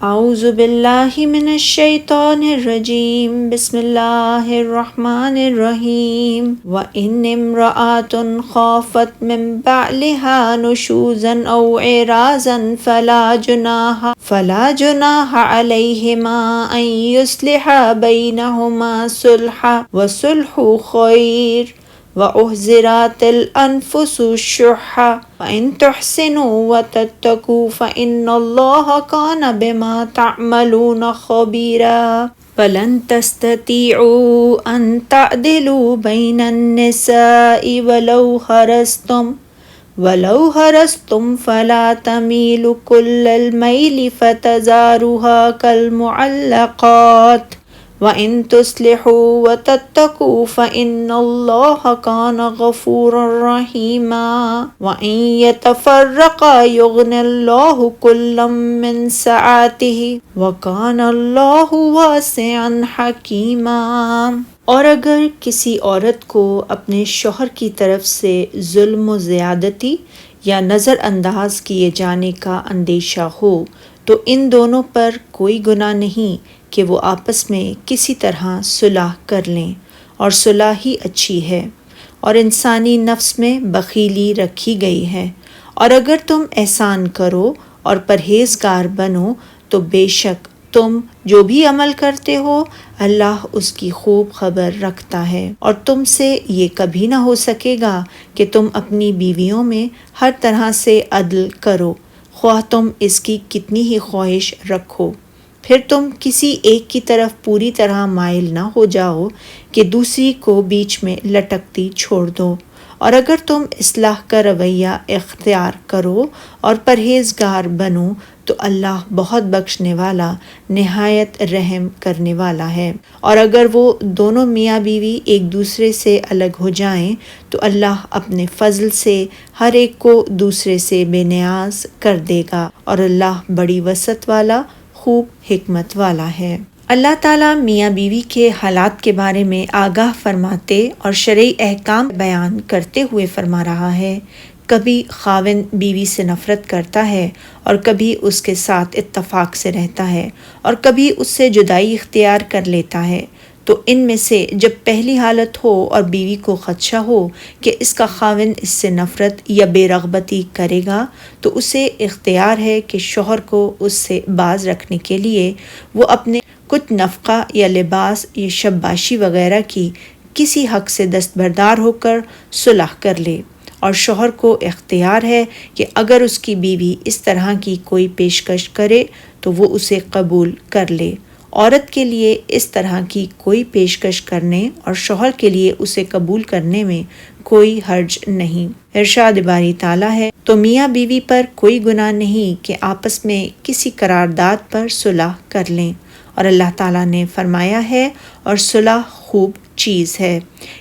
اعوذ باللہ من الشیطان الرجیم بسم اللہ الرحمن الرحیم وَإِنْ امْرَأَةٌ خَافَتْ مِنْ بَعْلِهَا نُشُوزًا أَوْ إِعْرَاضًا فَلَا جُنَاحَ عَلَيْهِمَا أَنْ يُصْلِحَا بَيْنَهُمَا صُلْحًا وَالصُّلْحُ خَيْرٌ وَأُحْضِرَتِ الْأَنْفُسُ الشُّحَّ وَإِنْ تُحْسِنُوا وَتَتَّقُوا فَإِنَّ اللَّهَ كَانَ بِمَا تَعْمَلُونَ خَبِيرًا فَلَنْ تَسْتَطِيعُوا أَنْ تَعْدِلُوا بَيْنَ النِّسَاءِ وَلَوْ هَرَسْتُمْ فَلَا تَمِيلُوا كُلَّ الْمَيْلِ فَتَذَرُوهَا كَالْمُعَلَّقَاتِ وَإِن تُصْلِحُوا وَتَتَّقُوا فَإِنَّ اللَّهَ كَانَ غَفُورًا رَحِيمًا وَإِن يَتَفَرَّقَا يُغْنِ اللَّهُ كُلًّا مِّن سَعَتِهِ وَكَانَ اللَّهُ وَاسِعًا حَكِيمًا۔ اور اگر کسی عورت کو اپنے شوہر کی طرف سے ظلم و زیادتی یا نظر انداز کیے جانے کا اندیشہ ہو تو ان دونوں پر کوئی گناہ نہیں کہ وہ آپس میں کسی طرح صلح کر لیں، اور صلح ہی اچھی ہے، اور انسانی نفس میں بخیلی رکھی گئی ہے۔ اور اگر تم احسان کرو اور پرہیزگار بنو تو بے شک تم جو بھی عمل کرتے ہو اللہ اس کی خوب خبر رکھتا ہے۔ اور تم سے یہ کبھی نہ ہو سکے گا کہ تم اپنی بیویوں میں ہر طرح سے عدل کرو، خواہ تم اس کی کتنی ہی خواہش رکھو۔ پھر تم کسی ایک کی طرف پوری طرح مائل نہ ہو جاؤ کہ دوسری کو بیچ میں لٹکتی چھوڑ دو۔ اور اگر تم اصلاح کا رویہ اختیار کرو اور پرہیزگار بنو تو اللہ بہت بخشنے والا نہایت رحم کرنے والا ہے۔ اور اگر وہ دونوں میاں بیوی ایک دوسرے سے الگ ہو جائیں تو اللہ اپنے فضل سے ہر ایک کو دوسرے سے بے نیاز کر دے گا، اور اللہ بڑی وسعت والا خوب حکمت والا ہے۔ اللہ تعالیٰ میاں بیوی کے حالات کے بارے میں آگاہ فرماتے اور شرعی احکام بیان کرتے ہوئے فرما رہا ہے، کبھی خاوند بیوی سے نفرت کرتا ہے اور کبھی اس کے ساتھ اتفاق سے رہتا ہے، اور کبھی اس سے جدائی اختیار کر لیتا ہے۔ تو ان میں سے جب پہلی حالت ہو اور بیوی کو خدشہ ہو کہ اس کا خاوند اس سے نفرت یا بے رغبتی کرے گا تو اسے اختیار ہے کہ شوہر کو اس سے باز رکھنے کے لیے وہ اپنے کچھ نفقہ یا لباس یا شباشی وغیرہ کی کسی حق سے دستبردار ہو کر صلح کر لے، اور شوہر کو اختیار ہے کہ اگر اس کی بیوی اس طرح کی کوئی پیشکش کرے تو وہ اسے قبول کر لے۔ عورت کے لیے اس طرح کی کوئی پیشکش کرنے اور شوہر کے لیے اسے قبول کرنے میں کوئی حرج نہیں۔ ارشاد باری تعالیٰ ہے، تو میاں بیوی پر کوئی گناہ نہیں کہ آپس میں کسی قرارداد پر صلح کر لیں، اور اللہ تعالیٰ نے فرمایا ہے اور صلح خوب چیز ہے،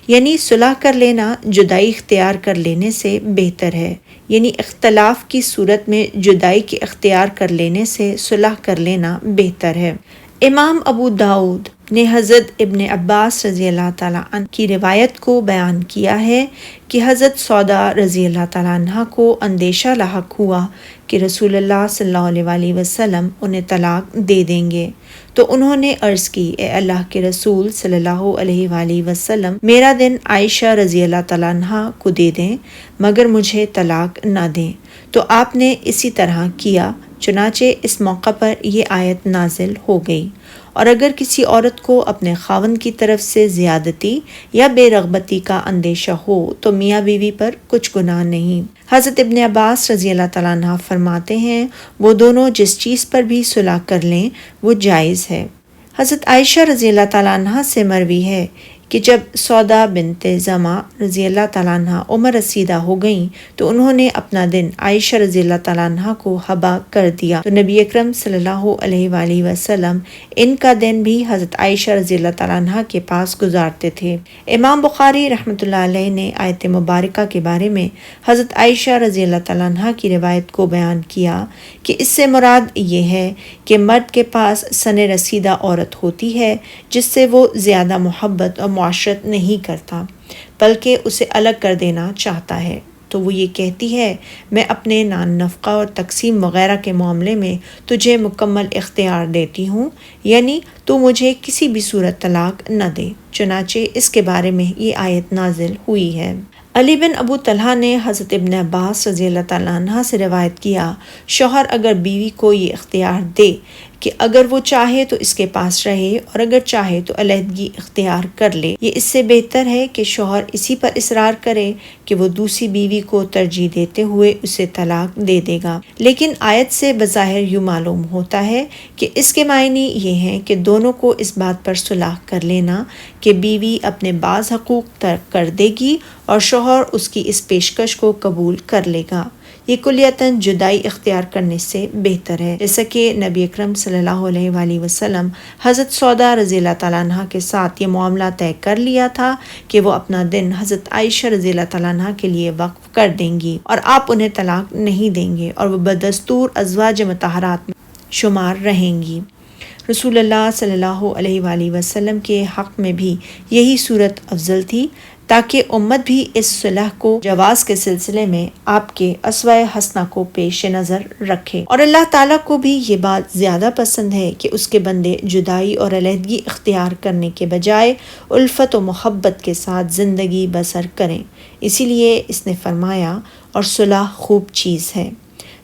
یعنی صلح کر لینا جدائی اختیار کر لینے سے بہتر ہے، یعنی اختلاف کی صورت میں جدائی کے اختیار کر لینے سے صلح کر لینا بہتر ہے۔ امام ابو داؤد نے حضرت ابن عباس رضی اللہ تعالیٰ عنہ کی روایت کو بیان کیا ہے کہ حضرت سودا رضی اللہ تعالیٰ عنہ کو اندیشہ لاحق ہوا کہ رسول اللہ صلی اللہ علیہ وسلم انہیں طلاق دے دیں گے، تو انہوں نے عرض کی، اے اللہ کے رسول صلی اللہ علیہ وسلم، میرا دن عائشہ رضی اللہ تعالیٰ عنہ کو دے دیں مگر مجھے طلاق نہ دیں۔ تو آپ نے اسی طرح کیا، چنانچہ اس موقع پر یہ آیت نازل ہو گئی۔ اور اگر کسی عورت کو اپنے خاوند کی طرف سے زیادتی یا بے رغبتی کا اندیشہ ہو تو میاں بیوی پر کچھ گناہ نہیں۔ حضرت ابن عباس رضی اللہ تعالیٰ عنہ فرماتے ہیں، وہ دونوں جس چیز پر بھی صلح کر لیں وہ جائز ہے۔ حضرت عائشہ رضی اللہ تعالیٰ عنہ سے مروی ہے کہ جب سودا بنت زمع رضی اللہ تعالیٰ عنہ عمر رسیدہ ہو گئیں تو انہوں نے اپنا دن عائشہ رضی اللہ تعالیٰ عنہ کو حبا کر دیا، تو نبی اکرم صلی اللہ علیہ وسلم ان کا دن بھی حضرت عائشہ رضی اللہ تعالیٰ عنہ کے پاس گزارتے تھے۔ امام بخاری رحمۃ اللہ علیہ نے آیت مبارکہ کے بارے میں حضرت عائشہ رضی اللہ تعالیٰ عنہ کی روایت کو بیان کیا کہ اس سے مراد یہ ہے کہ مرد کے پاس سن رسیدہ عورت ہوتی ہے جس سے وہ زیادہ محبت اور معاشرت نہیں کرتا بلکہ اسے الگ کر دینا چاہتا ہے۔ تو وہ یہ کہتی ہے میں اپنے نان نفقہ اور تقسیم وغیرہ کے معاملے میں تجھے مکمل اختیار دیتی ہوں، یعنی تو مجھے کسی بھی صورت طلاق نہ دے۔ چنانچہ اس کے بارے میں یہ آیت نازل ہوئی ہے۔ علی بن ابو طلحہ نے حضرت ابن عباس رضی اللہ تعالیٰ عنہ سے روایت کیا، شوہر اگر بیوی کو یہ اختیار دے کہ اگر وہ چاہے تو اس کے پاس رہے اور اگر چاہے تو علیحدگی اختیار کر لے، یہ اس سے بہتر ہے کہ شوہر اسی پر اصرار کرے کہ وہ دوسری بیوی کو ترجیح دیتے ہوئے اسے طلاق دے دے گا۔ لیکن آیت سے بظاہر یوں معلوم ہوتا ہے کہ اس کے معنی یہ ہیں کہ دونوں کو اس بات پر صلح کر لینا کہ بیوی اپنے بعض حقوق ترک کر دے گی اور شوہر اس کی اس پیشکش کو قبول کر لے گا۔ یہ کلیتاً جدائی اختیار کرنے سے بہتر ہے، جیسا کہ نبی اکرم صلی اللہ علیہ وآلہ وسلم حضرت سودا رضی اللہ تعالیٰ عنہ کے ساتھ یہ معاملہ طے کر لیا تھا کہ وہ اپنا دن حضرت عائشہ رضی اللہ تعالیٰ عنہ کے لیے وقف کر دیں گی اور آپ انہیں طلاق نہیں دیں گے اور وہ بدستور ازواج مطہرات میں شمار رہیں گی۔ رسول اللہ صلی اللہ علیہ وآلہ وسلم کے حق میں بھی یہی صورت افضل تھی، تاکہ امت بھی اس صلح کو جواز کے سلسلے میں آپ کے اسوہ حسنہ کو پیش نظر رکھے۔ اور اللہ تعالیٰ کو بھی یہ بات زیادہ پسند ہے کہ اس کے بندے جدائی اور علیحدگی اختیار کرنے کے بجائے الفت و محبت کے ساتھ زندگی بسر کریں، اسی لیے اس نے فرمایا اور صلح خوب چیز ہے،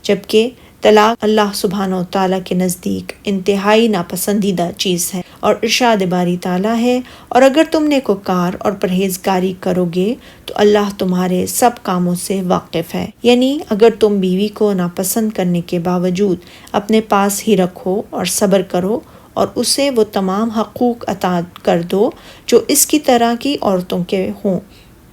جبکہ طلاق اللہ سبحانہ و تعالیٰ کے نزدیک انتہائی ناپسندیدہ چیز ہے۔ اور ارشاد باری تعالیٰ ہے، اور اگر تم نیکوکار اور پرہیزگاری کرو گے تو اللہ تمہارے سب کاموں سے واقف ہے، یعنی اگر تم بیوی کو ناپسند کرنے کے باوجود اپنے پاس ہی رکھو اور صبر کرو اور اسے وہ تمام حقوق عطا کر دو جو اس کی طرح کی عورتوں کے ہوں،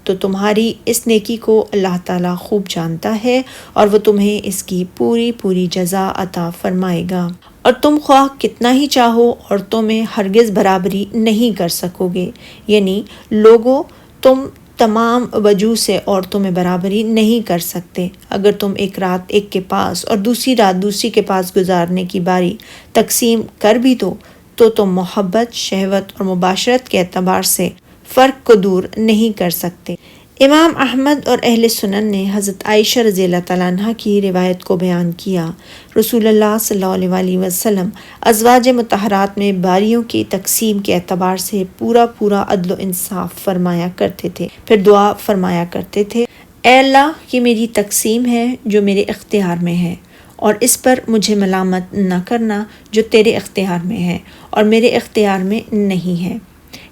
تو تمہاری اس نیکی کو اللہ تعالیٰ خوب جانتا ہے اور وہ تمہیں اس کی پوری پوری جزا عطا فرمائے گا۔ اور تم خواہ کتنا ہی چاہو عورتوں میں ہرگز برابری نہیں کر سکو گے، یعنی لوگوں تم تمام وجوہ سے عورتوں میں برابری نہیں کر سکتے۔ اگر تم ایک رات ایک کے پاس اور دوسری رات دوسری کے پاس گزارنے کی باری تقسیم کر بھی دو تو تم محبت، شہوت اور مباشرت کے اعتبار سے فرق کو دور نہیں کر سکتے۔ امام احمد اور اہل سنن نے حضرت عائشہ رضی اللہ تعالیٰ عنہ کی روایت کو بیان کیا، رسول اللہ صلی اللہ علیہ وآلہ وسلم ازواج مطہرات میں باریوں کی تقسیم کے اعتبار سے پورا عدل و انصاف فرمایا کرتے تھے، پھر دعا فرمایا کرتے تھے، اے اللہ یہ میری تقسیم ہے جو میرے اختیار میں ہے، اور اس پر مجھے ملامت نہ کرنا جو تیرے اختیار میں ہے اور میرے اختیار میں نہیں ہے،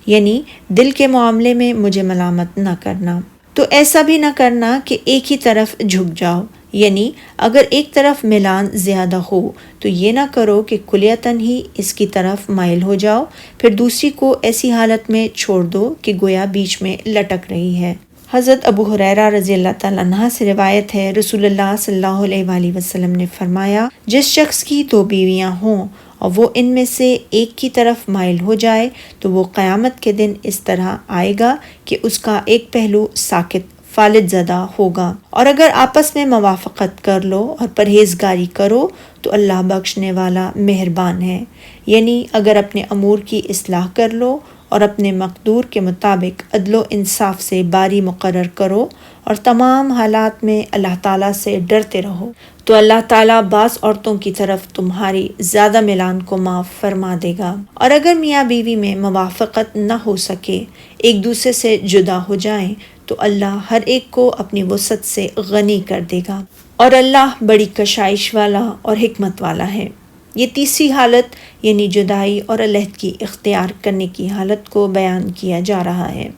یعنی دل کے معاملے میں مجھے ملامت نہ کرنا۔ تو ایسا بھی نہ کرنا کہ ایک ہی طرف جھک جاؤ، یعنی اگر ایک طرف میلان زیادہ ہو تو یہ نہ کرو کہ کلیتاً ہی اس کی طرف مائل ہو جاؤ، پھر دوسری کو ایسی حالت میں چھوڑ دو کہ گویا بیچ میں لٹک رہی ہے۔ حضرت ابو ہریرہ رضی اللہ تعالیٰ عنہ سے روایت ہے، رسول اللہ صلی اللہ علیہ وآلہ وسلم نے فرمایا، جس شخص کی 2 بیویاں ہوں اور وہ ان میں سے ایک کی طرف مائل ہو جائے تو وہ قیامت کے دن اس طرح آئے گا کہ اس کا ایک پہلو ساکت فالج زدہ ہوگا، اور اگر آپس میں موافقت کر لو اور پرہیزگاری کرو تو اللہ بخشنے والا مہربان ہے، یعنی اگر اپنے امور کی اصلاح کر لو اور اپنے مقدور کے مطابق عدل و انصاف سے باری مقرر کرو اور تمام حالات میں اللہ تعالیٰ سے ڈرتے رہو تو اللہ تعالیٰ بعض عورتوں کی طرف تمہاری زیادہ میلان کو معاف فرما دے گا۔ اور اگر میاں بیوی میں موافقت نہ ہو سکے، ایک دوسرے سے جدا ہو جائیں تو اللہ ہر ایک کو اپنی وسعت سے غنی کر دے گا، اور اللہ بڑی کشائش والا اور حکمت والا ہے۔ یہ تیسری حالت یعنی جدائی اور علیحدگی اختیار کرنے کی حالت کو بیان کیا جا رہا ہے۔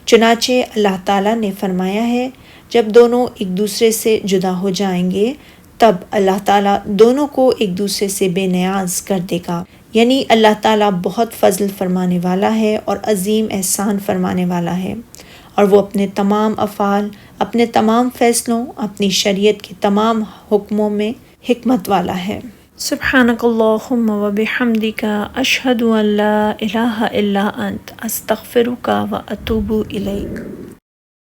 چنانچہ اللہ تعالیٰ نے فرمایا ہے، جب دونوں ایک دوسرے سے جدا ہو جائیں گے تب اللہ تعالیٰ دونوں کو ایک دوسرے سے بے نیاز کر دے گا، یعنی اللہ تعالیٰ بہت فضل فرمانے والا ہے اور عظیم احسان فرمانے والا ہے، اور وہ اپنے تمام افعال، اپنے تمام فیصلوں، اپنی شریعت کے تمام حکموں میں حکمت والا ہے۔ سبحانک اللہم و بحمدک، اشہد ان لا الہ الا انت، استغفرک و اتوب الیک۔